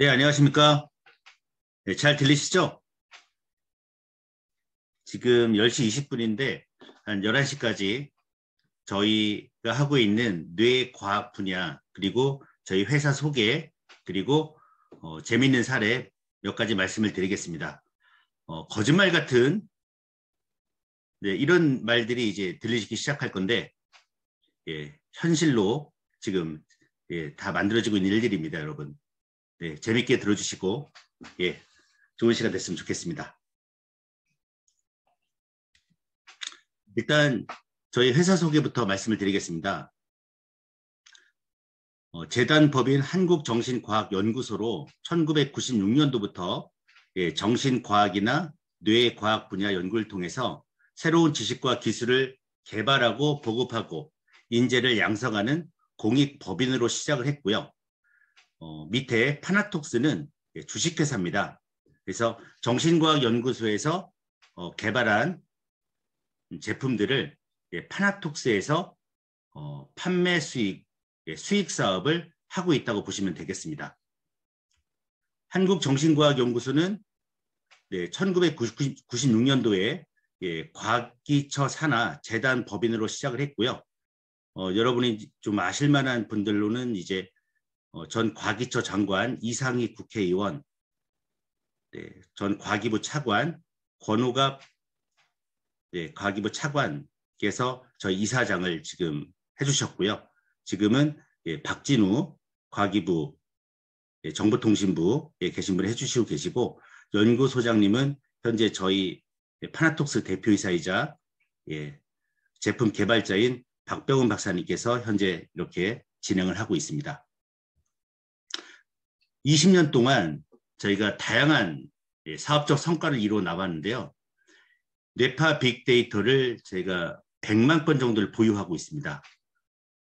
네, 안녕하십니까? 네, 잘 들리시죠? 지금 10시 20분인데 한 11시까지 저희가 하고 있는 뇌과학 분야, 그리고 저희 회사 소개, 그리고 재밌는 사례 몇 가지 말씀을 드리겠습니다. 거짓말 같은, 네, 이런 말들이 이제 들리기 시작할 건데, 예, 현실로 지금 다 만들어지고 있는 일들입니다, 여러분. 네, 재밌게 들어주시고, 예, 좋은 시간 됐으면 좋겠습니다. 일단 저희 회사 소개부터 말씀을 드리겠습니다. 재단 법인 한국정신과학연구소로 1996년도부터 정신과학이나 뇌과학 분야 연구를 통해서 새로운 지식과 기술을 개발하고 보급하고 인재를 양성하는 공익법인으로 시작을 했고요. 밑에 파나톡스는 주식회사입니다. 그래서 정신과학연구소에서 개발한 제품들을 파나톡스에서 판매 수익, 수익 사업을 하고 있다고 보시면 되겠습니다. 한국정신과학연구소는 1996년도에 과기처 산하 재단 법인으로 시작을 했고요. 여러분이 좀 아실 만한 분들로는 이제 전 과기처 장관, 이상희 국회의원, 전 과기부 차관, 권오갑 과기부 차관께서 저희 이사장을 지금 해주셨고요. 지금은 박진우 과기부 정보통신부에 계신 분을 해주시고 계시고, 연구소장님은 현재 저희 파나톡스 대표이사이자 제품 개발자인 박병훈 박사님께서 현재 이렇게 진행을 하고 있습니다. 20년 동안 저희가 다양한 사업적 성과를 이루어 나왔는데요. 뇌파 빅데이터를 저희가 100만 건 정도를 보유하고 있습니다.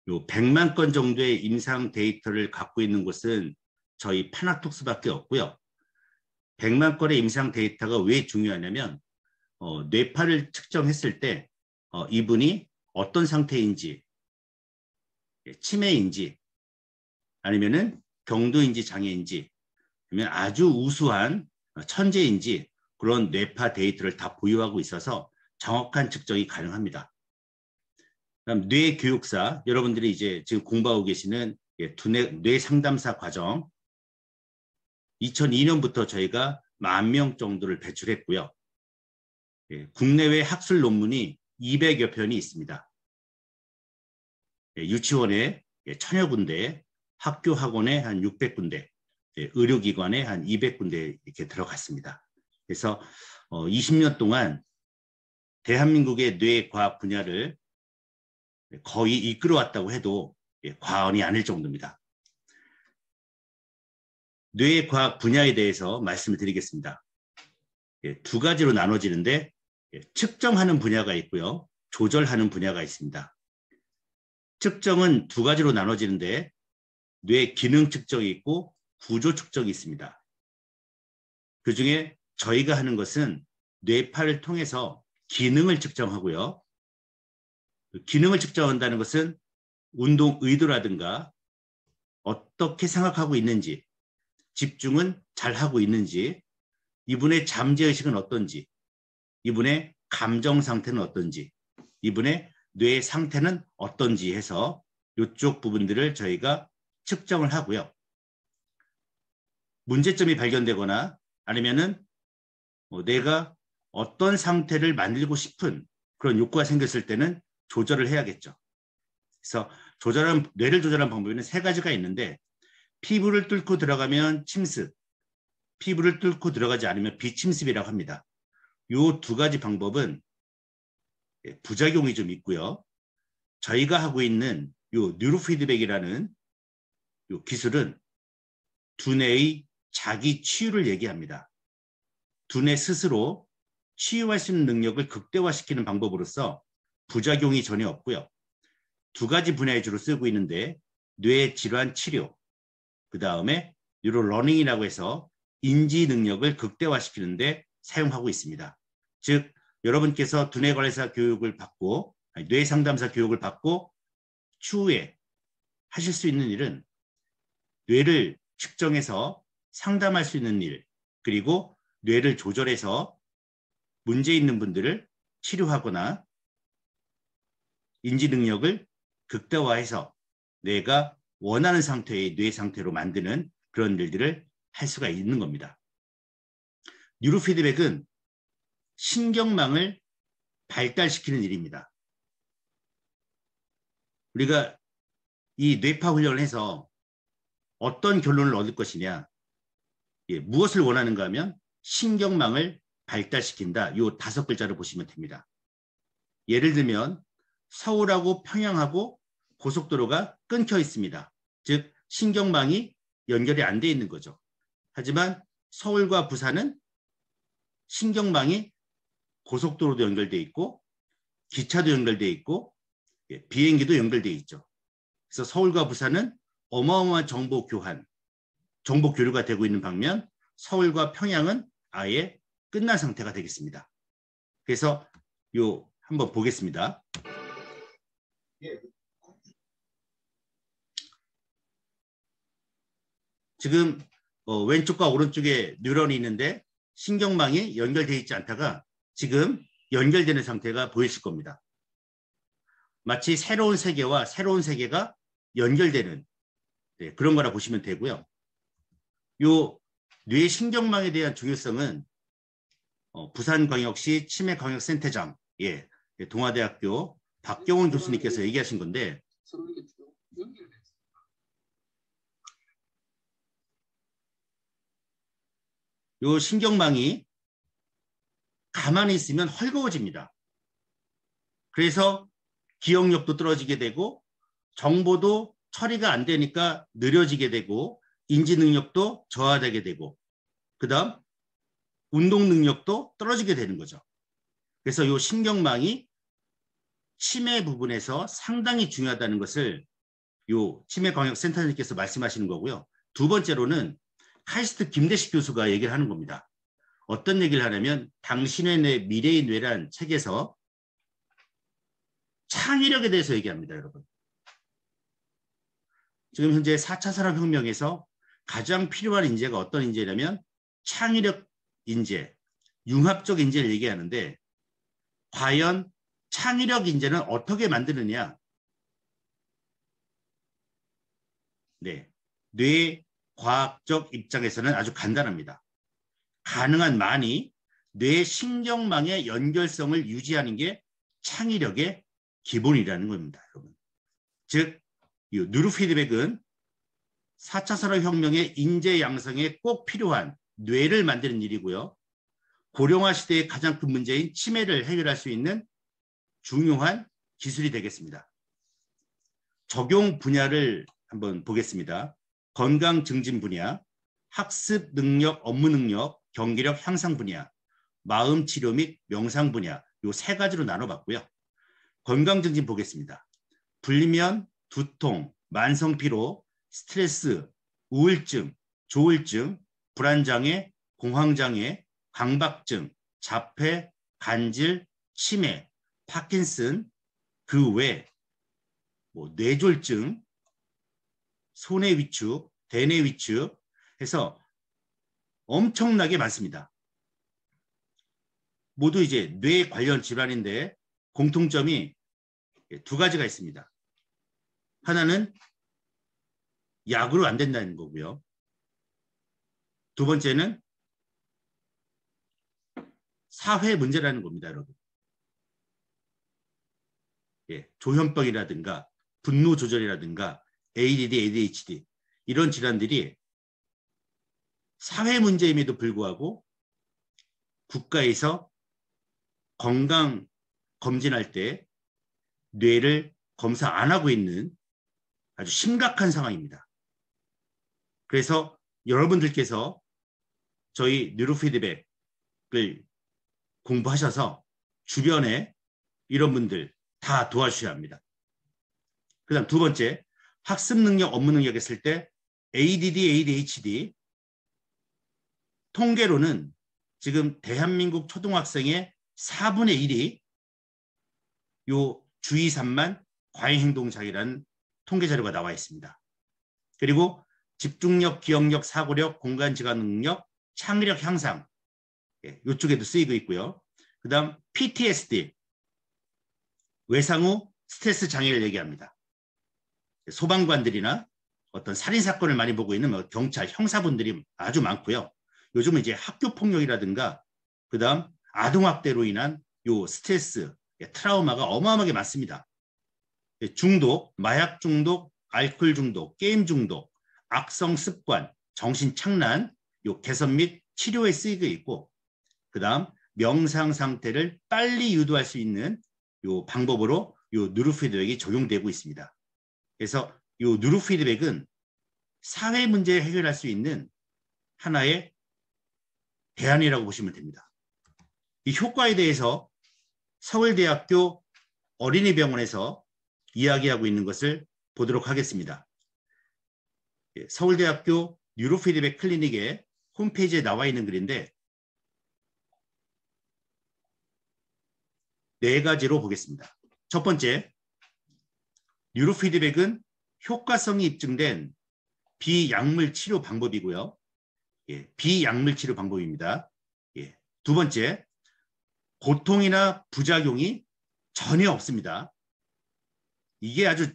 요 100만 건 정도의 임상 데이터를 갖고 있는 곳은 저희 파나톡스밖에 없고요. 100만 건의 임상 데이터가 왜 중요하냐면 뇌파를 측정했을 때 이분이 어떤 상태인지, 치매인지, 아니면은 경도인지 장애인지, 아니면 아주 우수한 천재인지, 그런 뇌파 데이터를 다 보유하고 있어서 정확한 측정이 가능합니다. 그다음 뇌교육사, 여러분들이 이제 지금 공부하고 계시는 뇌 상담사 과정, 2002년부터 저희가 10,000명 정도를 배출했고요. 국내외 학술 논문이 200여 편이 있습니다. 유치원에 1000여 군데, 학교 학원에 한 600군데, 의료기관에 한 200군데 이렇게 들어갔습니다. 그래서 20년 동안 대한민국의 뇌과학 분야를 거의 이끌어왔다고 해도 과언이 아닐 정도입니다. 뇌과학 분야에 대해서 말씀을 드리겠습니다. 두 가지로 나눠지는데, 측정하는 분야가 있고요, 조절하는 분야가 있습니다. 측정은 두 가지로 나눠지는데, 뇌 기능 측정이 있고 구조 측정이 있습니다. 그중에 저희가 하는 것은 뇌파를 통해서 기능을 측정하고요. 기능을 측정한다는 것은 운동 의도라든가 어떻게 생각하고 있는지, 집중은 잘하고 있는지, 이분의 잠재의식은 어떤지, 이분의 감정 상태는 어떤지, 이분의 뇌 상태는 어떤지 해서 이쪽 부분들을 저희가 측정을 하고요. 문제점이 발견되거나 아니면은 내가 어떤 상태를 만들고 싶은 그런 욕구가 생겼을 때는 조절을 해야겠죠. 그래서 뇌를 조절하는 방법에는 세 가지가 있는데, 피부를 뚫고 들어가면 침습, 피부를 뚫고 들어가지 않으면 비침습이라고 합니다. 이 두 가지 방법은 부작용이 좀 있고요. 저희가 하고 있는 이 뉴로피드백이라는 이 기술은 두뇌의 자기 치유를 얘기합니다. 두뇌 스스로 치유할 수 있는 능력을 극대화시키는 방법으로서 부작용이 전혀 없고요. 두 가지 분야에 주로 쓰고 있는데, 뇌 질환 치료, 그 다음에 뉴로러닝이라고 해서 인지 능력을 극대화시키는데 사용하고 있습니다. 즉, 여러분께서 두뇌 관리사 교육을 받고, 뇌 상담사 교육을 받고 추후에 하실 수 있는 일은 뇌를 측정해서 상담할 수 있는 일, 그리고 뇌를 조절해서 문제 있는 분들을 치료하거나 인지 능력을 극대화해서 뇌가 원하는 상태의 뇌 상태로 만드는 그런 일들을 할 수가 있는 겁니다. 뉴로피드백은 신경망을 발달시키는 일입니다. 우리가 이 뇌파 훈련을 해서 어떤 결론을 얻을 것이냐, 무엇을 원하는가 하면 신경망을 발달시킨다. 이 5글자를 보시면 됩니다. 예를 들면 서울하고 평양하고 고속도로가 끊겨 있습니다. 즉 신경망이 연결이 안 돼 있는 거죠. 하지만 서울과 부산은 신경망이 고속도로도 연결돼 있고 기차도 연결돼 있고 비행기도 연결돼 있죠. 그래서 서울과 부산은 어마어마한 정보 교환, 정보 교류가 되고 있는 반면 서울과 평양은 아예 끝난 상태가 되겠습니다. 그래서 한번 보겠습니다. 지금 왼쪽과 오른쪽에 뉴런이 있는데 신경망이 연결되어 있지 않다가 지금 연결되는 상태가 보이실 겁니다. 마치 새로운 세계와 새로운 세계가 연결되는 그런 거라 보시면 되고요. 요 뇌신경망에 대한 중요성은 부산광역시 치매광역센터장 동아대학교 박경원 교수님께서 얘기하신 건데 요 신경망이 가만히 있으면 헐거워집니다. 그래서 기억력도 떨어지게 되고 정보도 처리가 안 되니까 느려지게 되고 인지 능력도 저하되게 되고 그다음 운동 능력도 떨어지게 되는 거죠. 그래서 이 신경망이 치매 부분에서 상당히 중요하다는 것을 이 치매광역센터장님께서 말씀하시는 거고요. 두 번째로는 카이스트 김대식 교수가 얘기를 하는 겁니다. 어떤 얘기를 하냐면 당신의 뇌, 미래의 뇌란 책에서 창의력에 대해서 얘기합니다, 여러분. 지금 현재 4차 산업혁명에서 가장 필요한 인재가 어떤 인재냐면 창의력 인재, 융합적 인재를 얘기하는데 과연 창의력 인재는 어떻게 만드느냐? 뇌 과학적 입장에서는 아주 간단합니다. 가능한 많이 뇌 신경망의 연결성을 유지하는 게 창의력의 기본이라는 겁니다, 여러분. 즉, 이 뉴로피드백은 4차 산업혁명의 인재 양성에 꼭 필요한 뇌를 만드는 일이고요. 고령화 시대의 가장 큰 문제인 치매를 해결할 수 있는 중요한 기술이 되겠습니다. 적용 분야를 한번 보겠습니다. 건강 증진 분야, 학습 능력, 업무 능력, 경기력 향상 분야, 마음 치료 및 명상 분야, 이 세 가지로 나눠봤고요. 건강 증진 보겠습니다. 불면, 두통, 만성 피로, 스트레스, 우울증, 조울증, 불안장애, 공황장애, 강박증, 자폐, 간질, 치매, 파킨슨, 그 외 뇌졸중, 손해 위축, 대뇌 위축 해서 엄청나게 많습니다. 모두 이제 뇌 관련 질환인데 공통점이 두 가지가 있습니다. 하나는 약으로 안 된다는 거고요. 두 번째는 사회 문제라는 겁니다, 여러분. 조현병이라든가 분노 조절이라든가 ADD, ADHD 이런 질환들이 사회 문제임에도 불구하고 국가에서 건강 검진할 때 뇌를 검사 안 하고 있는 아주 심각한 상황입니다. 그래서 여러분들께서 저희 뉴로피드백을 공부하셔서 주변에 이런 분들 다 도와주셔야 합니다. 그 다음 두 번째, 학습 능력, 업무 능력 했을 때 ADD, ADHD 통계로는 지금 대한민국 초등학생의 4분의 1이 요 주의 산만 과잉행동장애라는 통계 자료가 나와 있습니다. 그리고 집중력, 기억력, 사고력, 공간 지각 능력, 창의력 향상. 이쪽에도 쓰이고 있고요. 그 다음 PTSD, 외상 후 스트레스 장애를 얘기합니다. 소방관들이나 어떤 살인사건을 많이 보고 있는 경찰, 형사분들이 아주 많고요. 요즘은 이제 학교폭력이라든가 그 다음 아동학대로 인한 요 스트레스, 트라우마가 어마어마하게 많습니다. 중독, 마약 중독, 알코올 중독, 게임 중독, 악성 습관, 정신착란, 요 개선 및 치료에 쓰이고 있고, 그 다음 명상 상태를 빨리 유도할 수 있는 요 방법으로 요 누르 피드백이 적용되고 있습니다. 그래서 요 누르 피드백은 사회 문제를 해결할 수 있는 하나의 대안이라고 보시면 됩니다. 이 효과에 대해서 서울대학교 어린이병원에서 이야기하고 있는 것을 보도록 하겠습니다. 서울대학교 뉴로피드백 클리닉의 홈페이지에 나와 있는 글인데 4가지로 보겠습니다. 첫 번째, 뉴로피드백은 효과성이 입증된 비약물 치료 방법이고요. 비약물 치료 방법입니다. 두 번째, 고통이나 부작용이 전혀 없습니다. 이게 아주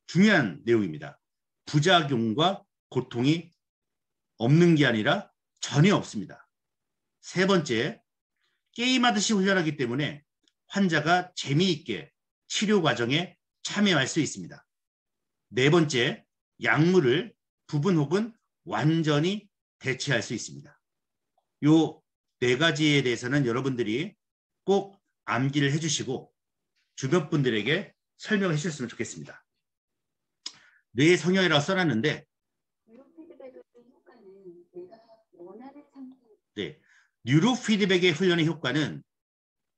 중요한 내용입니다. 부작용과 고통이 없는 게 아니라 전혀 없습니다. 세 번째, 게임하듯이 훈련하기 때문에 환자가 재미있게 치료 과정에 참여할 수 있습니다. 네 번째, 약물을 부분 혹은 완전히 대체할 수 있습니다. 요 4가지에 대해서는 여러분들이 꼭 암기를 해주시고 주변 분들에게 설명해 주셨으면 좋겠습니다. 뇌의 성형이라고 써놨는데 뉴로 피드백의 훈련의 효과는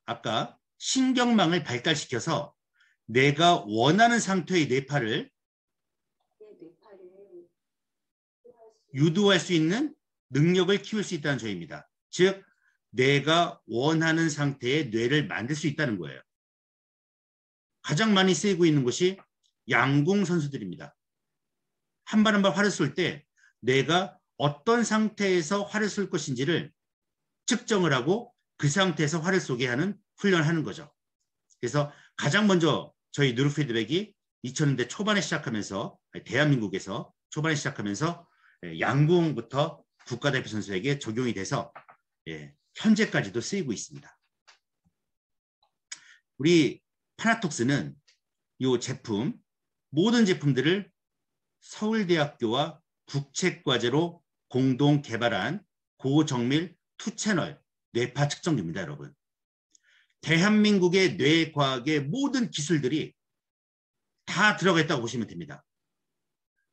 아까 신경망을 발달시켜서 내가 원하는 상태의 뇌파를 유도할 수 있는 능력을 키울 수 있다는 점입니다. 즉 내가 원하는 상태의 뇌를 만들 수 있다는 거예요. 가장 많이 쓰이고 있는 것이 양궁 선수들입니다. 한 발 한 발 활을 쏠 때 내가 어떤 상태에서 활을 쏠 것인지를 측정을 하고 그 상태에서 활을 쏘게 하는 훈련을 하는 거죠. 그래서 가장 먼저 저희 누르 피드백이 2000년대 초반에 시작하면서 대한민국에서 초반에 시작하면서 양궁부터 국가대표 선수에게 적용이 돼서 현재까지도 쓰이고 있습니다. 우리 파나톡스는 이 제품, 모든 제품들을 서울대학교와 국책과제로 공동 개발한 고정밀 투채널 뇌파 측정기입니다, 여러분. 대한민국의 뇌과학의 모든 기술들이 다 들어가 있다고 보시면 됩니다.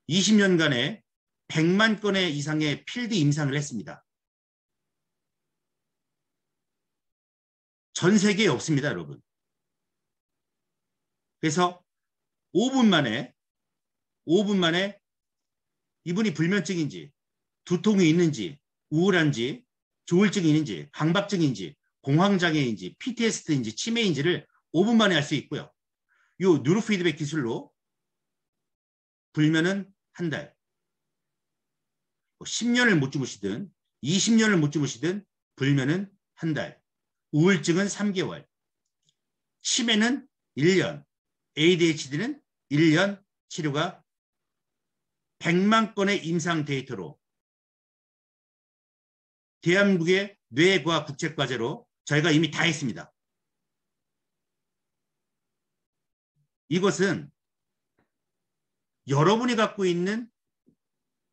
20년간에 100만 건의 이상의 필드 임상을 했습니다. 전 세계에 없습니다, 여러분. 그래서 5분 만에 이분이 불면증인지, 두통이 있는지, 우울한지, 조울증이 있는지, 강박증인지, 공황장애인지, PTSD인지, 치매인지를 5분 만에 알 수 있고요. 이 뉴로 피드백 기술로 불면은 한 달, 10년을 못 주무시든 20년을 못 주무시든 불면은 한 달, 우울증은 3개월, 치매는 1년, ADHD는 1년 치료가 100만 건의 임상 데이터로 대한민국의 뇌과학 국책과제로 저희가 이미 다 했습니다. 이것은 여러분이 갖고 있는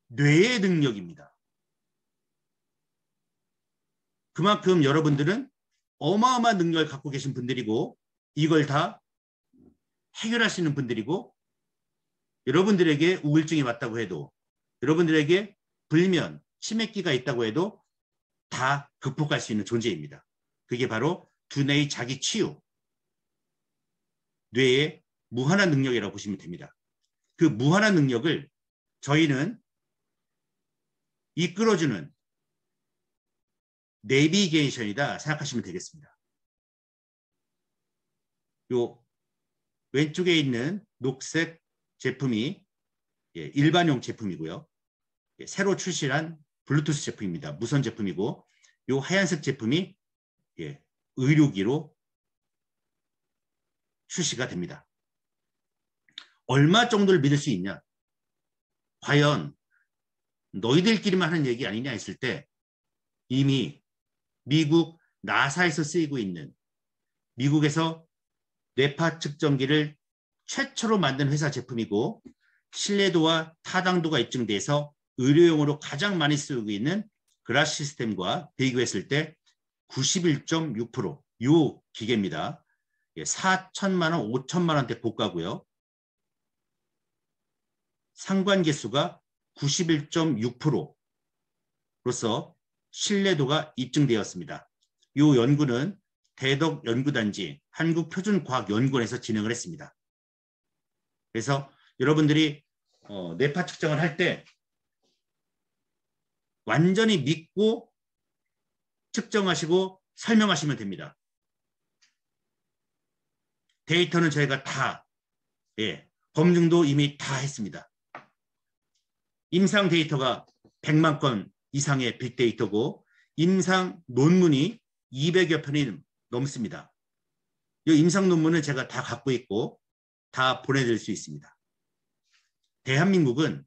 뇌의 능력입니다. 그만큼 여러분들은 어마어마한 능력을 갖고 계신 분들이고 이걸 다 해결할 수 있는 분들이고 여러분들에게 우울증이 왔다고 해도 여러분들에게 불면, 치매기가 있다고 해도 다 극복할 수 있는 존재입니다. 그게 바로 두뇌의 자기 치유, 뇌의 무한한 능력이라고 보시면 됩니다. 그 무한한 능력을 저희는 이끌어주는 내비게이션이다 생각하시면 되겠습니다. 요 왼쪽에 있는 녹색 제품이 일반용 제품이고요. 새로 출시한 블루투스 제품입니다. 무선 제품이고 이 하얀색 제품이 의료기로 출시가 됩니다. 얼마 정도를 믿을 수 있냐? 과연 너희들끼리만 하는 얘기 아니냐 했을 때 이미 미국 나사에서 쓰이고 있는 미국에서 뇌파 측정기를 최초로 만든 회사 제품이고 신뢰도와 타당도가 입증돼서 의료용으로 가장 많이 쓰이고 있는 그라스 시스템과 비교했을 때 91.6% 이 기계입니다. 4천만 원, 5천만 원대 고가고요. 상관 개수가 91.6%로서 신뢰도가 입증되었습니다. 이 연구는 대덕 연구단지 한국표준과학연구원에서 진행을 했습니다. 그래서 여러분들이 뇌파 측정을 할 때 완전히 믿고 측정하시고 설명하시면 됩니다. 데이터는 저희가 다 검증도 이미 다 했습니다. 임상 데이터가 100만 건 이상의 빅데이터고 임상 논문이 200여 편이 넘습니다. 이 임상 논문은 제가 다 갖고 있고 다 보내드릴 수 있습니다. 대한민국은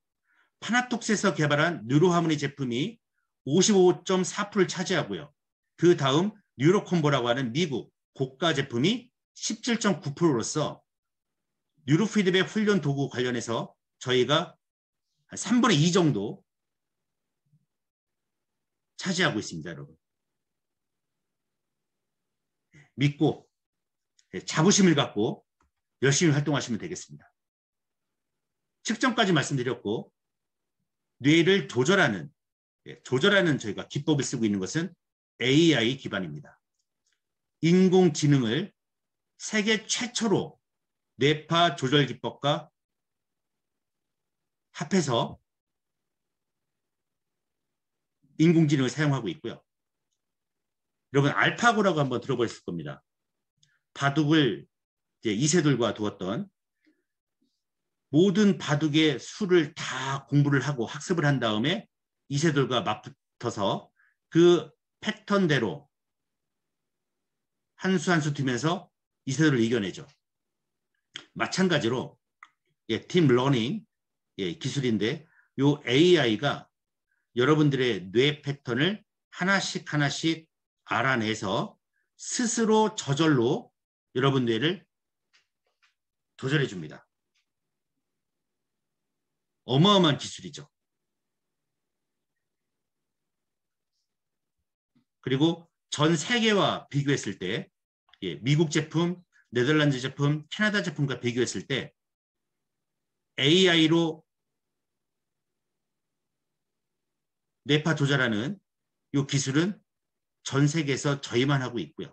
파나톡스에서 개발한 뉴로하모니 제품이 55.4%를 차지하고요. 그 다음 뉴로콤보라고 하는 미국 고가 제품이 17.9%로서 뉴로피드백 훈련 도구 관련해서 저희가 한 3분의 2 정도 차지하고 있습니다, 여러분. 믿고 자부심을 갖고 열심히 활동하시면 되겠습니다. 측정까지 말씀드렸고 뇌를 조절하는 저희가 기법을 쓰고 있는 것은 AI 기반입니다. 인공지능을 세계 최초로 뇌파 조절 기법과 합해서 인공지능을 사용하고 있고요. 여러분 알파고라고 한번 들어보셨을 겁니다. 바둑을 이세돌과 두었던 모든 바둑의 수를 다 공부를 하고 학습을 한 다음에 이세돌과 맞붙어서 그 패턴대로 한 수 한 수 두면서 이세돌을 이겨내죠. 마찬가지로 팀 러닝 기술인데 이 AI가 여러분들의 뇌 패턴을 하나씩 하나씩 알아내서 스스로 저절로 여러분 뇌를 조절해 줍니다. 어마어마한 기술이죠. 그리고 전 세계와 비교했을 때 미국 제품, 네덜란드 제품, 캐나다 제품과 비교했을 때 AI로 뇌파 조절하는 이 기술은 전 세계에서 저희만 하고 있고요.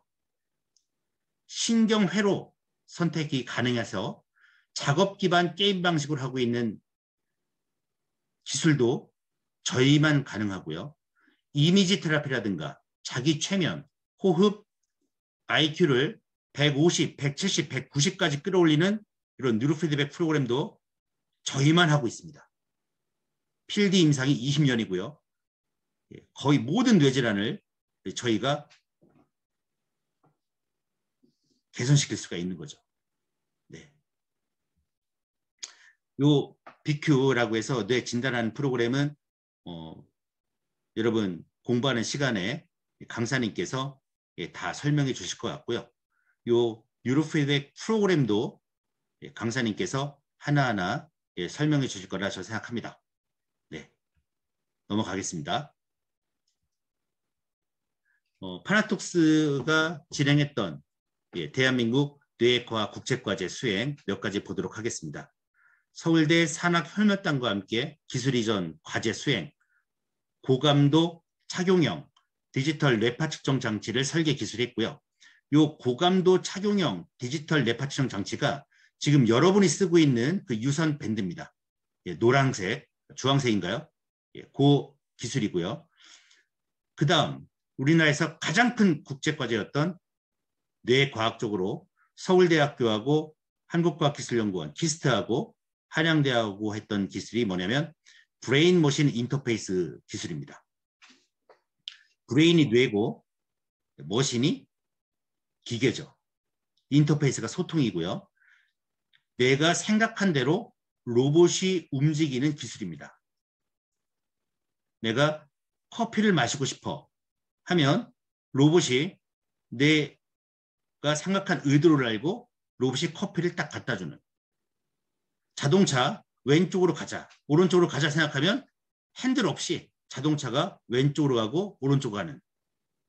신경회로 선택이 가능해서 작업 기반 게임 방식으로 하고 있는 기술도 저희만 가능하고요. 이미지 테라피라든가 자기 최면, 호흡, IQ를 150, 170, 190까지 끌어올리는 이런 뉴로피드백 프로그램도 저희만 하고 있습니다. 필드 임상이 20년이고요. 거의 모든 뇌질환을 저희가 개선시킬 수가 있는 거죠. 네. 요 BQ라고 해서 뇌 진단하는 프로그램은 여러분 공부하는 시간에 강사님께서 다 설명해 주실 것 같고요. 요 뉴로피드백 프로그램도 강사님께서 하나하나 설명해 주실 거라 저 생각합니다. 네, 넘어가겠습니다. 파나톡스가 진행했던 대한민국 뇌과학 국제과제 수행 몇 가지 보도록 하겠습니다. 서울대 산학혈몇단과 함께 기술 이전 과제 수행, 고감도 착용형 디지털 뇌파 측정 장치를 설계 기술했고요. 이 고감도 착용형 디지털 뇌파 측정 장치가 지금 여러분이 쓰고 있는 그 유선 밴드입니다. 노란색, 주황색인가요? 그 기술이고요. 그 다음 우리나라에서 가장 큰 국제과제였던 뇌과학 쪽으로 서울대학교하고 한국과학기술연구원, 키스트하고 한양대하고 했던 기술이 뭐냐면 브레인 머신 인터페이스 기술입니다. 브레인이 뇌고 머신이 기계죠. 인터페이스가 소통이고요. 내가 생각한 대로 로봇이 움직이는 기술입니다. 내가 커피를 마시고 싶어 하면 로봇이 내가 생각한 의도를 알고 로봇이 커피를 딱 갖다 주는. 자동차 왼쪽으로 가자, 오른쪽으로 가자 생각하면 핸들 없이 자동차가 왼쪽으로 가고 오른쪽으로 가는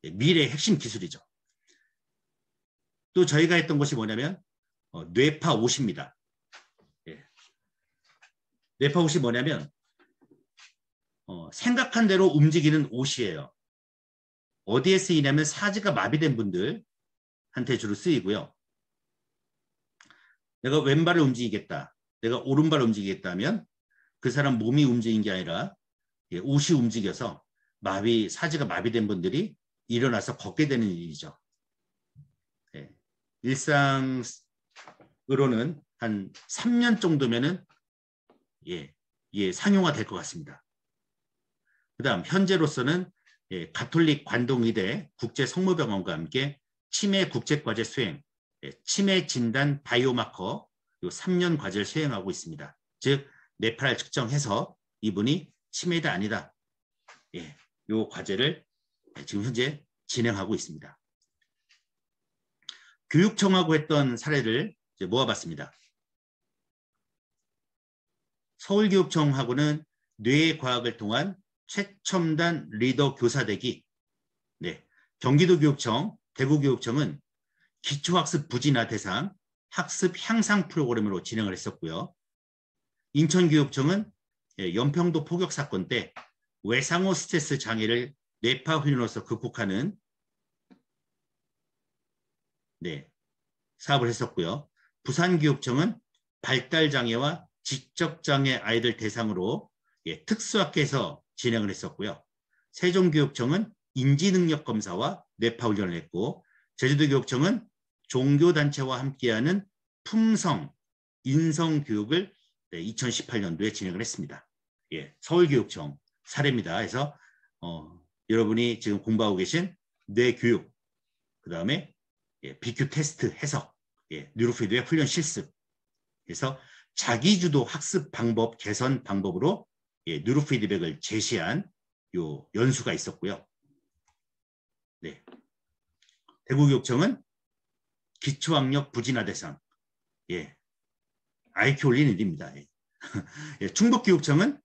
미래의 핵심 기술이죠. 또 저희가 했던 것이 뭐냐면 뇌파 옷입니다. 뇌파 옷이 뭐냐면 생각한 대로 움직이는 옷이에요. 어디에 쓰이냐면 사지가 마비된 분들한테 주로 쓰이고요. 내가 왼발을 움직이겠다, 내가 오른발을 움직이겠다 하면 그 사람 몸이 움직인 게 아니라 옷이 움직여서 사지가 마비된 분들이 일어나서 걷게 되는 일이죠. 일상으로는 한 3년 정도면은 상용화 될 것 같습니다. 그 다음 현재로서는 가톨릭 관동의대 국제성모병원과 함께 치매 국제과제 수행, 치매 진단 바이오마커 요 3년 과제를 수행하고 있습니다. 즉 뇌파를 측정해서 이분이 치매다 아니다. 요 과제를 지금 현재 진행하고 있습니다. 교육청하고 했던 사례를 이제 모아봤습니다. 서울교육청하고는 뇌과학을 통한 최첨단 리더 교사되기, 경기도교육청, 대구교육청은 기초학습 부진화 대상 학습 향상 프로그램으로 진행을 했었고요. 인천교육청은 연평도 포격 사건 때 외상후 스트레스 장애를 뇌파 훈련으로서 극복하는 사업을 했었고요. 부산교육청은 발달장애와 지적장애 아이들 대상으로 특수학교에서 진행을 했었고요. 세종교육청은 인지능력검사와 뇌파 훈련을 했고, 제주도교육청은 종교단체와 함께하는 품성, 인성교육을 2018년도에 진행을 했습니다. 서울교육청 사례입니다. 그래서 여러분이 지금 공부하고 계신 뇌교육, 그 다음에 BQ 테스트 해석, 뉴로피드의 훈련 실습, 그래서 자기주도 학습 방법 개선 방법으로 뉴로피드백을 제시한 요 연수가 있었고요. 대구교육청은 기초학력 부진화 대상, IQ 올리는 일입니다. 충북교육청은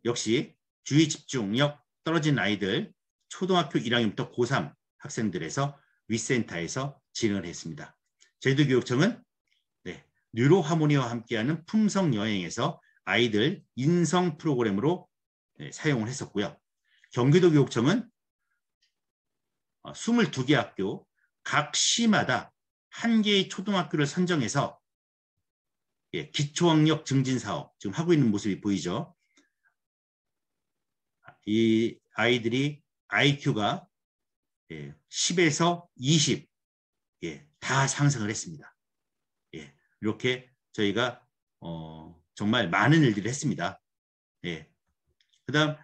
역시 주의 집중력 떨어진 아이들 초등학교 1학년부터 고3 학생들에서 위센터에서 진행을 했습니다. 제주도교육청은 뉴로하모니와 함께하는 품성여행에서 아이들 인성 프로그램으로 사용을 했었고요. 경기도교육청은 22개 학교 각 시마다 1개의 초등학교를 선정해서 기초학력 증진 사업 지금 하고 있는 모습이 보이죠. 이 아이들이 IQ가 10에서 20 다 상승을 했습니다. 이렇게 저희가 정말 많은 일들을 했습니다. 그 다음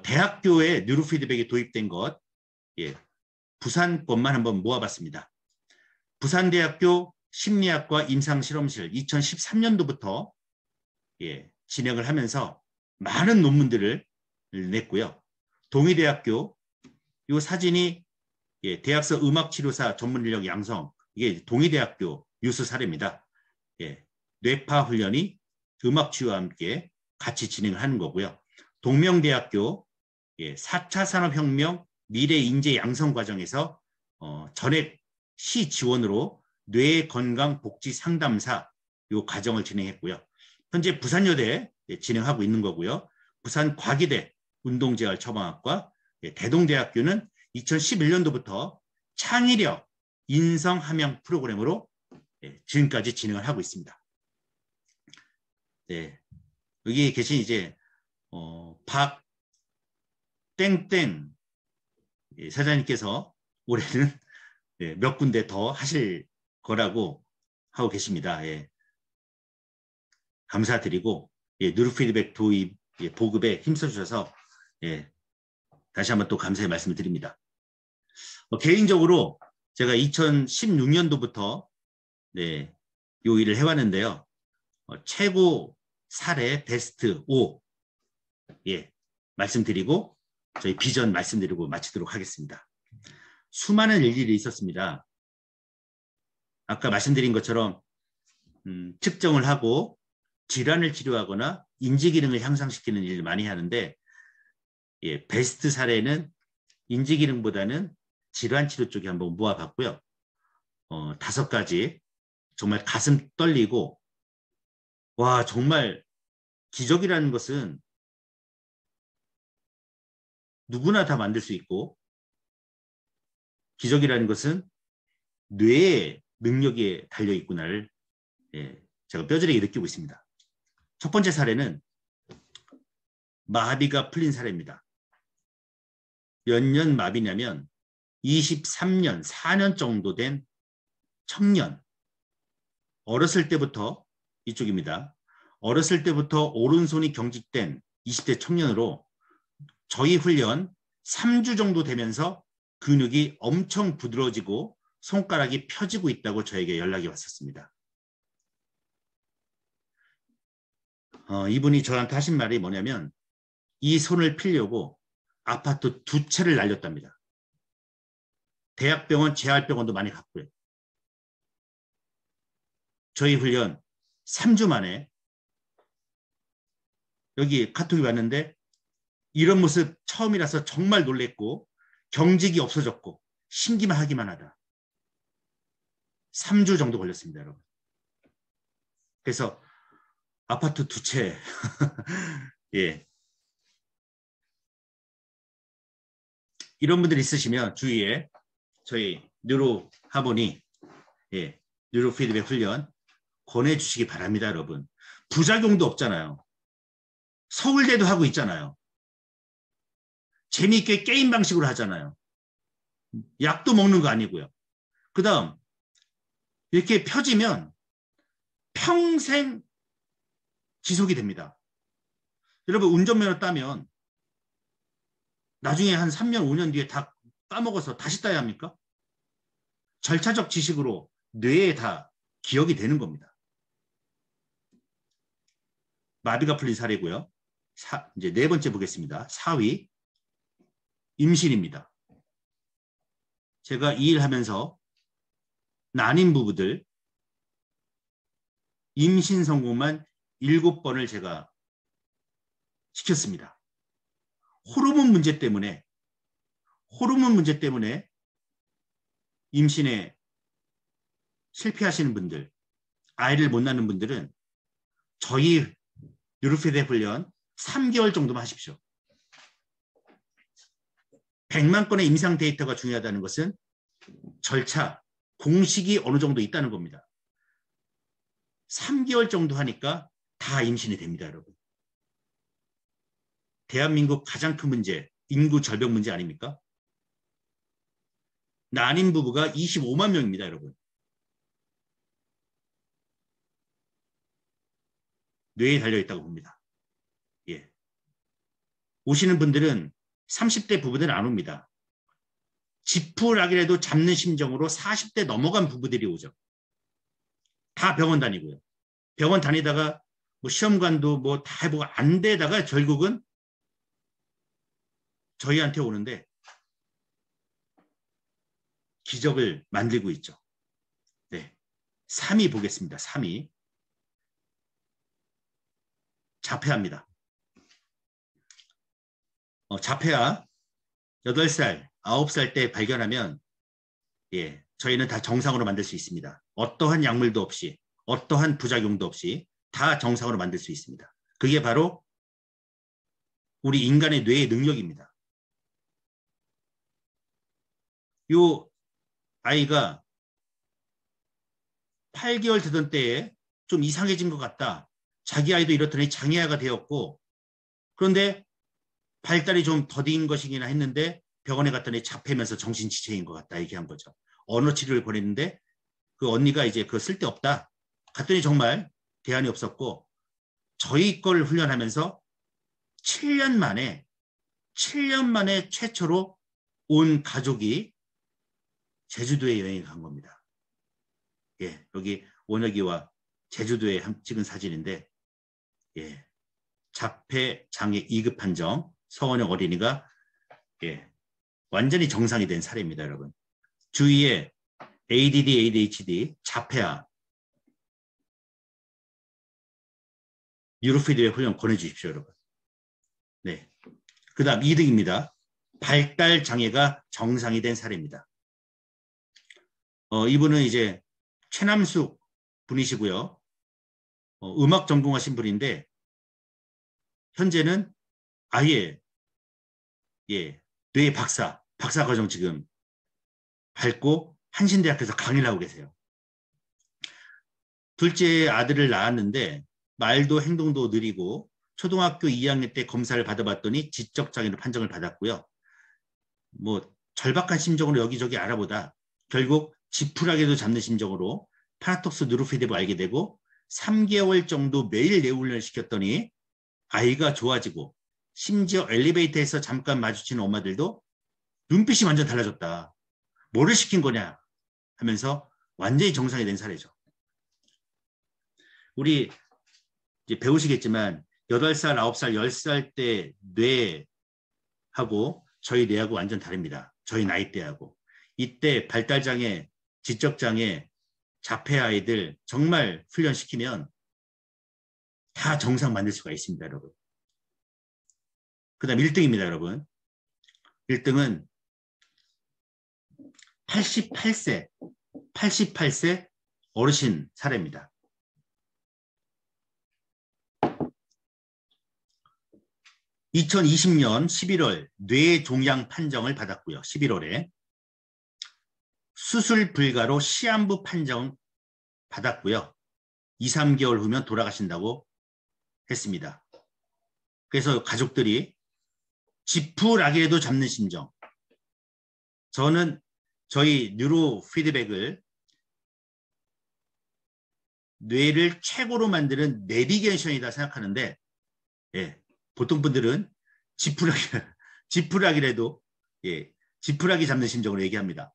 대학교에 뉴로피드백이 도입된 것, 부산 것만 한번 모아봤습니다. 부산대학교 심리학과 임상실험실 2013년도부터 진행을 하면서 많은 논문들을 냈고요. 동의대학교 이 사진이 대학서 음악치료사 전문인력 양성, 이게 동의대학교 유수 사례입니다. 뇌파 훈련이 음악치유와 함께 같이 진행을 하는 거고요. 동명대학교 4차 산업혁명 미래인재 양성 과정에서 전액 시 지원으로 뇌건강복지 상담사 요 과정을 진행했고요. 현재 부산여대 진행하고 있는 거고요. 부산과기대 운동재활 처방학과, 대동대학교는 2011년도부터 창의력 인성함양 프로그램으로 지금까지 진행을 하고 있습니다. 여기 계신 이제 박 땡땡 사장님께서 올해는 몇 군데 더 하실 거라고 하고 계십니다. 감사드리고 뉴로 피드백 도입 보급에 힘써주셔서 다시 한번 또 감사의 말씀을 드립니다. 개인적으로 제가 2016년도부터 요 일을 해왔는데요. 최고 사례 베스트 5 말씀드리고 저희 비전 말씀드리고 마치도록 하겠습니다. 수많은 일들이 있었습니다. 아까 말씀드린 것처럼 측정을 하고 질환을 치료하거나 인지기능을 향상시키는 일을 많이 하는데 베스트 사례는 인지기능보다는 질환치료 쪽에 한번 모아봤고요. 5가지 정말 가슴 떨리고 와 정말 기적이라는 것은 누구나 다 만들 수 있고 기적이라는 것은 뇌의 능력에 달려있구나를 제가 뼈저리게 느끼고 있습니다. 첫 번째 사례는 마비가 풀린 사례입니다. 몇 년 마비냐면 23년, 4년 정도 된 청년. 어렸을 때부터 이쪽입니다. 어렸을 때부터 오른손이 경직된 20대 청년으로 저희 훈련 3주 정도 되면서 근육이 엄청 부드러워지고 손가락이 펴지고 있다고 저에게 연락이 왔었습니다. 이분이 저한테 하신 말이 뭐냐면 이 손을 피려고 아파트 2채를 날렸답니다. 대학병원, 재활병원도 많이 갔고요. 저희 훈련 3주 만에 여기 카톡이 왔는데 이런 모습 처음이라서 정말 놀랬고 경직이 없어졌고 신기만 하기만 하다. 3주 정도 걸렸습니다, 여러분. 그래서 아파트 2채 이런 분들 있으시면 주위에 저희 뉴로 하모니 뉴로 피드백 훈련 권해주시기 바랍니다, 여러분. 부작용도 없잖아요. 서울대도 하고 있잖아요. 재미있게 게임 방식으로 하잖아요. 약도 먹는 거 아니고요. 그 다음 이렇게 펴지면 평생 지속이 됩니다. 여러분 운전면허 따면 나중에 한 3년, 5년 뒤에 다 까먹어서 다시 따야 합니까? 절차적 지식으로 뇌에 다 기억이 되는 겁니다. 마비가 풀린 사례고요. 이제 4번째 보겠습니다. 4위 임신입니다. 제가 이 일 하면서 난임 부부들 임신 성공만 7번을 제가 시켰습니다. 호르몬 문제 때문에 임신에 실패하시는 분들, 아이를 못 낳는 분들은 저희 뉴로피드백 훈련 3개월 정도만 하십시오. 100만 건의 임상 데이터가 중요하다는 것은 절차, 공식이 어느 정도 있다는 겁니다. 3개월 정도 하니까 다 임신이 됩니다, 여러분. 대한민국 가장 큰 문제, 인구 절벽 문제 아닙니까? 난임 부부가 25만 명입니다, 여러분. 뇌에 달려있다고 봅니다. 오시는 분들은 30대 부부들은 안 옵니다. 지푸라기라도 잡는 심정으로 40대 넘어간 부부들이 오죠. 다 병원 다니고요. 병원 다니다가 뭐 시험관도 뭐 다 해보고 안 되다가 결국은 저희한테 오는데 기적을 만들고 있죠. 3위 보겠습니다. 3위. 자폐아입니다. 자폐아 8살, 9살 때 발견하면 저희는 다 정상으로 만들 수 있습니다. 어떠한 약물도 없이, 어떠한 부작용도 없이 다 정상으로 만들 수 있습니다. 그게 바로 우리 인간의 뇌의 능력입니다. 이 아이가 8개월 되던 때에 좀 이상해진 것 같다. 자기 아이도 이렇더니 장애아가 되었고 그런데 발달이 좀 더딘 것이긴 했는데 병원에 갔더니 자폐면서 정신지체인 것 같다 얘기한 거죠. 언어 치료를 보냈는데 그 언니가 이제 그거 쓸데없다. 갔더니 정말 대안이 없었고 저희 걸 훈련하면서 7년 만에 최초로 온 가족이 제주도에 여행을 간 겁니다. 예, 여기 원혁이와 제주도에 찍은 사진인데, 예, 자폐 장애 2급 판정, 서원영 어린이가 예, 완전히 정상이 된 사례입니다, 여러분. 주위에 ADD, ADHD, 자폐아, 뉴로피드백 훈련 권해주십시오, 여러분. 네. 그 다음 2등입니다. 발달 장애가 정상이 된 사례입니다. 이분은 이제 최남숙 분이시고요. 음악 전공하신 분인데 현재는 아예 뇌 박사 과정 지금 밟고 한신대학교에서 강의를 하고 계세요. 둘째 아들을 낳았는데 말도 행동도 느리고 초등학교 2학년 때 검사를 받아봤더니 지적장애로 판정을 받았고요. 뭐 절박한 심정으로 여기저기 알아보다 결국 지푸라기도 잡는 심정으로 파라톡스 뉴로피드백을 알게 되고 3개월 정도 매일 뇌훈련을 시켰더니 아이가 좋아지고 심지어 엘리베이터에서 잠깐 마주치는 엄마들도 눈빛이 완전 달라졌다. 뭐를 시킨 거냐 하면서 완전히 정상이 된 사례죠. 우리 이제 배우시겠지만 8살, 9살, 10살 때 뇌하고 저희 뇌하고 완전 다릅니다. 저희 나이대하고. 이때 발달장애, 지적장애, 자폐 아이들 정말 훈련시키면 다 정상 만들 수가 있습니다, 여러분. 그 다음 1등입니다, 여러분. 1등은 88세 어르신 사례입니다. 2020년 11월 뇌종양 판정을 받았고요. 11월에 수술 불가로 시한부 판정 받았고요. 2, 3개월 후면 돌아가신다고 했습니다. 그래서 가족들이 지푸라기라도 잡는 심정. 저는 저희 뉴로 피드백을 뇌를 최고로 만드는 내비게이션이다 생각하는데 예, 보통 분들은 지푸라기라도 지푸라기 잡는 심정으로 얘기합니다.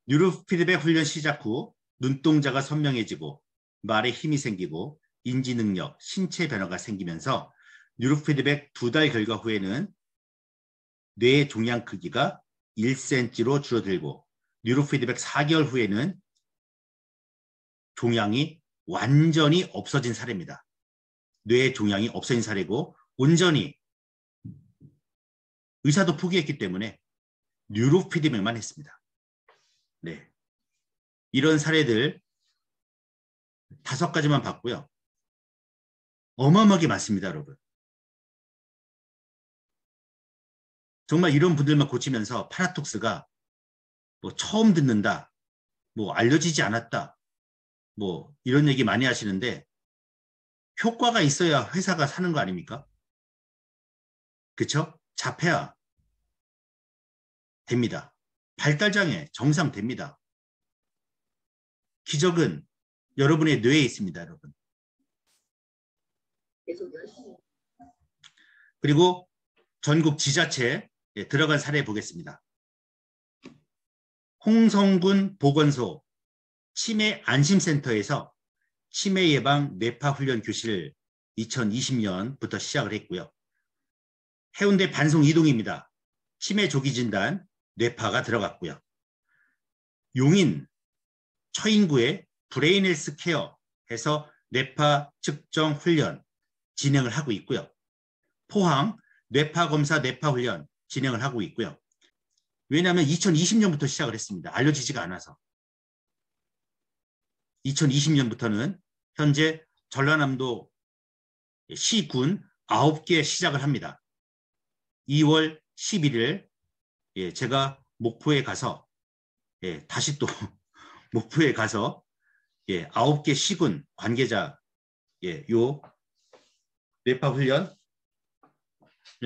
뉴로 피드백 훈련 시작 후 눈동자가 선명해지고 말에 힘이 생기고 인지 능력, 신체 변화가 생기면서 뉴로 피드백 2달 결과 후에는 뇌 종양 크기가 1cm로 줄어들고 뉴로 피드백 4개월 후에는 종양이 완전히 없어진 사례입니다. 뇌 종양이 없어진 사례고 온전히 의사도 포기했기 때문에 뉴로 피드백만 했습니다. 네, 이런 사례들 5가지만 봤고요. 어마어마하게 많습니다, 여러분. 정말 이런 분들만 고치면서 파라톡스가 뭐 처음 듣는다, 뭐 알려지지 않았다, 뭐 이런 얘기 많이 하시는데 효과가 있어야 회사가 사는 거 아닙니까? 그쵸? 자폐아 됩니다. 발달장애 정상 됩니다. 기적은 여러분의 뇌에 있습니다, 여러분. 그리고 전국 지자체에 들어간 사례 보겠습니다. 홍성군 보건소 치매 안심센터에서 치매 예방 뇌파 훈련 교실을 2020년부터 시작을 했고요. 해운대 반송 이동입니다. 치매 조기 진단 뇌파가 들어갔고요. 용인 처인구의 브레인 헬스 케어에서 뇌파 측정 훈련 진행을 하고 있고요. 포항 뇌파 검사 뇌파 훈련 진행을 하고 있고요. 왜냐하면 2020년부터 시작을 했습니다. 알려지지가 않아서. 2020년부터는 현재 전라남도 시군 9개 시작을 합니다. 2월 11일 제가 목포에 가서 다시 또 목포에 가서 9개 시군 관계자 요 뇌파 훈련을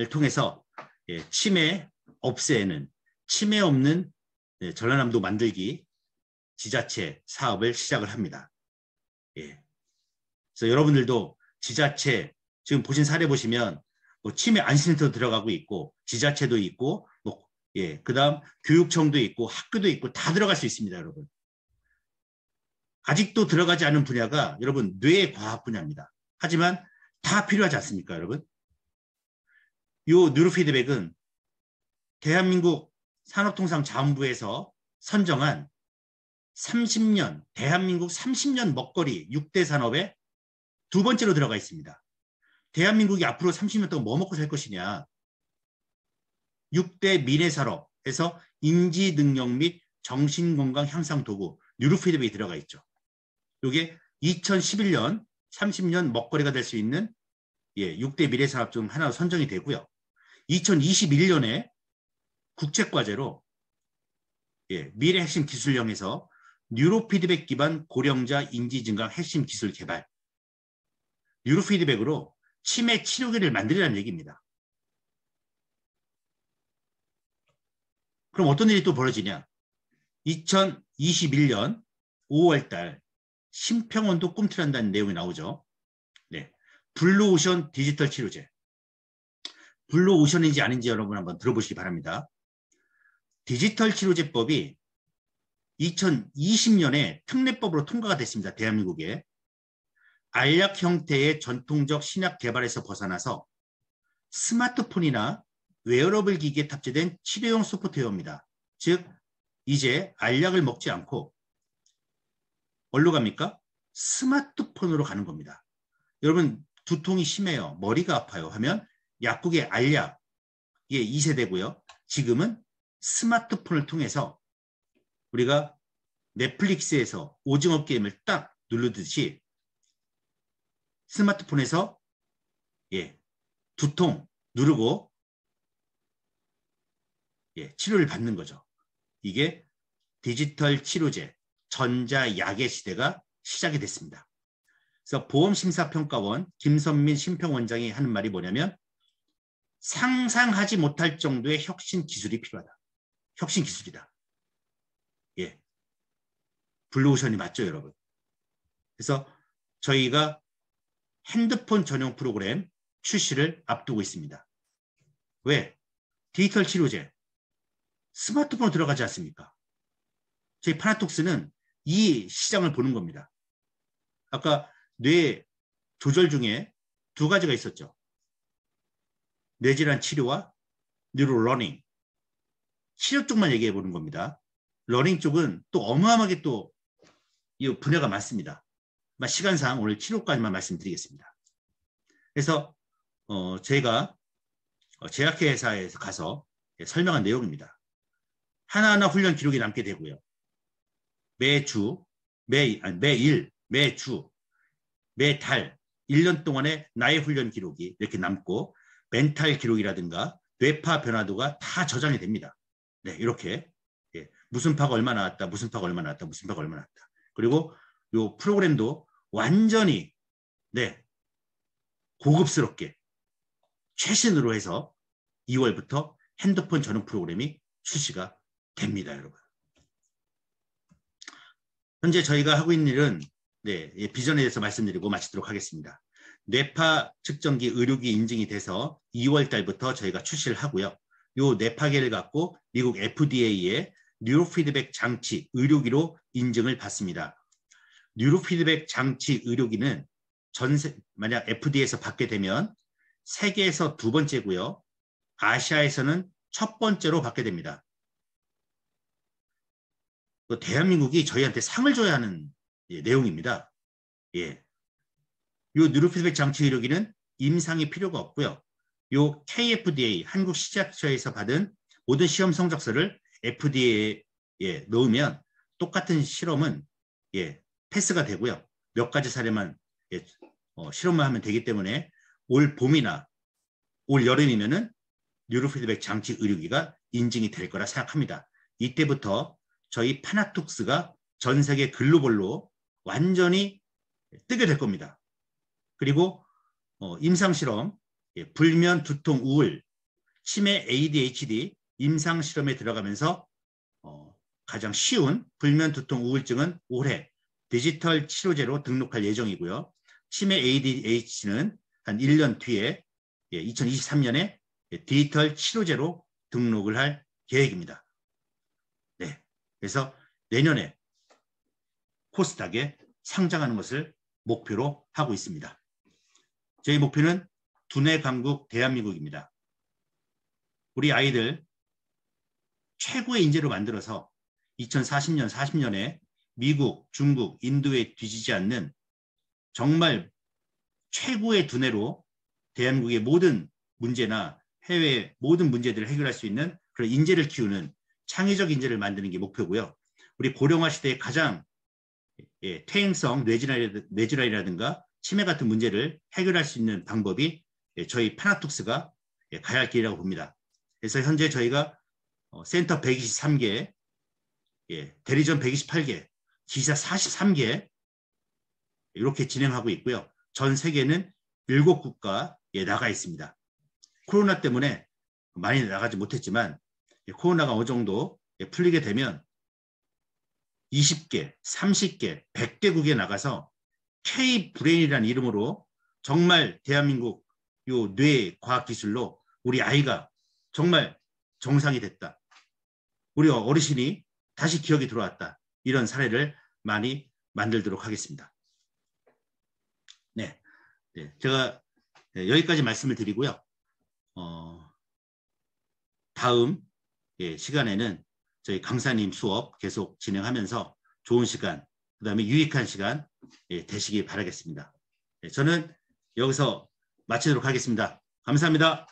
통해서 치매 없애는 치매 없는 전라남도 만들기 지자체 사업을 시작을 합니다. 그래서 여러분들도 지자체, 지금 보신 사례 보시면 뭐 치매 안심센터 들어가고 있고 지자체도 있고 뭐 예, 그다음 교육청도 있고 학교도 있고 다 들어갈 수 있습니다, 여러분. 아직도 들어가지 않은 분야가 여러분 뇌과학 분야입니다. 하지만 다 필요하지 않습니까, 여러분? 요 뉴로피드백은 대한민국 산업통상자원부에서 선정한 30년, 대한민국 30년 먹거리 6대 산업에 두 번째로 들어가 있습니다. 대한민국이 앞으로 30년 동안 뭐 먹고 살 것이냐. 6대 미래산업에서 인지능력 및 정신건강 향상 도구 뉴로피드백이 들어가 있죠. 이게 2011년 30년 먹거리가 될 수 있는 6대 미래산업 중 하나로 선정이 되고요. 2021년에 국책과제로 미래 핵심 기술령에서 뉴로피드백 기반 고령자 인지 증강 핵심 기술 개발, 뉴로피드백으로 치매 치료기를 만들라는 얘기입니다. 그럼 어떤 일이 또 벌어지냐? 2021년 5월 달 심평원도 꿈틀한다는 내용이 나오죠. 네, 블루오션 디지털 치료제. 블루오션인지 아닌지 여러분 한번 들어보시기 바랍니다. 디지털 치료제법이 2020년에 특례법으로 통과가 됐습니다. 대한민국에. 알약 형태의 전통적 신약 개발에서 벗어나서 스마트폰이나 웨어러블 기기에 탑재된 치료용 소프트웨어입니다. 즉 이제 알약을 먹지 않고 어디로 갑니까? 스마트폰으로 가는 겁니다. 여러분 두통이 심해요. 머리가 아파요 하면 약국의 알약, 이게 2세대고요. 지금은 스마트폰을 통해서 우리가 넷플릭스에서 오징어 게임을 딱 누르듯이 스마트폰에서 두통 누르고 치료를 받는 거죠. 이게 디지털 치료제, 전자약의 시대가 시작이 됐습니다. 그래서 보험심사평가원 김선민 심평원장이 하는 말이 뭐냐면 상상하지 못할 정도의 혁신 기술이 필요하다. 혁신 기술이다. 블루오션이 맞죠, 여러분? 그래서 저희가 핸드폰 전용 프로그램 출시를 앞두고 있습니다. 왜? 디지털 치료제. 스마트폰으로 들어가지 않습니까? 저희 파나톡스는 이 시장을 보는 겁니다. 아까 뇌 조절 중에 두 가지가 있었죠. 뇌질환 치료와 뉴로 러닝. 치료 쪽만 얘기해 보는 겁니다. 러닝 쪽은 또 어마어마하게 또 이 분야가 많습니다. 시간상 오늘 치료까지만 말씀드리겠습니다. 그래서 제가 제약회 회사에서 가서 설명한 내용입니다. 하나하나 훈련 기록이 남게 되고요. 매주, 매일, 매주, 매달 1년 동안의 나의 훈련 기록이 이렇게 남고 멘탈 기록이라든가 뇌파 변화도가 다 저장이 됩니다. 네, 이렇게 무슨 파가 얼마 나왔다, 무슨 파가 얼마 나왔다, 무슨 파가 얼마 나왔다. 그리고 이 프로그램도 완전히 고급스럽게 최신으로 해서 2월부터 핸드폰 전용 프로그램이 출시가 됩니다, 여러분. 현재 저희가 하고 있는 일은 비전에 대해서 말씀드리고 마치도록 하겠습니다. 뇌파 측정기 의료기 인증이 돼서 2월 달부터 저희가 출시를 하고요. 이 뇌파계를 갖고 미국 FDA의 뉴로피드백 장치 의료기로 인증을 받습니다. 뉴로피드백 장치 의료기는 만약 FDA에서 받게 되면 세계에서 두 번째고요. 아시아에서는 첫 번째로 받게 됩니다. 대한민국이 저희한테 상을 줘야 하는 내용입니다. 이 뉴로피드백 장치 의료기는 임상이 필요가 없고요. 요 KFDA 한국시작처에서 받은 모든 시험 성적서를 FDA에 넣으면 똑같은 실험은 패스가 되고요. 몇 가지 사례만 실험만 하면 되기 때문에 올 봄이나 올 여름이면은 뉴로피드백 장치 의료기가 인증이 될 거라 생각합니다. 이때부터 저희 파나톡스가 전 세계 글로벌로 완전히 뜨게 될 겁니다. 그리고 임상실험, 불면, 두통, 우울, 치매, ADHD 임상실험에 들어가면서 가장 쉬운 불면, 두통, 우울증은 올해 디지털 치료제로 등록할 예정이고요. 치매 ADHD는 한 1년 뒤에 2023년에 디지털 치료제로 등록을 할 계획입니다. 네, 그래서 내년에 코스닥에 상장하는 것을 목표로 하고 있습니다. 저희 목표는 두뇌 강국 대한민국입니다. 우리 아이들 최고의 인재로 만들어서 2040년, 40년에 미국, 중국, 인도에 뒤지지 않는 정말 최고의 두뇌로 대한민국의 모든 문제나 해외의 모든 문제들을 해결할 수 있는 그런 인재를 키우는 창의적 인재를 만드는 게 목표고요. 우리 고령화 시대에 가장 퇴행성 뇌질환이라든가 치매 같은 문제를 해결할 수 있는 방법이 저희 파나톡스가 가야 할 길이라고 봅니다. 그래서 현재 저희가 센터 123개, 대리점 128개, 지사 43개 이렇게 진행하고 있고요. 전 세계는 7국가에 나가 있습니다. 코로나 때문에 많이 나가지 못했지만 코로나가 어느 정도 풀리게 되면 20개, 30개, 100개국에 나가서 K-브레인이라는 이름으로 정말 대한민국 요 뇌 과학 기술로 우리 아이가 정말 정상이 됐다. 우리 어르신이 다시 기억이 들어왔다. 이런 사례를 많이 만들도록 하겠습니다. 네, 제가 여기까지 말씀을 드리고요. 다음 시간에는 저희 강사님 수업 계속 진행하면서 좋은 시간, 그 다음에 유익한 시간 되시기 바라겠습니다. 저는 여기서 마치도록 하겠습니다. 감사합니다.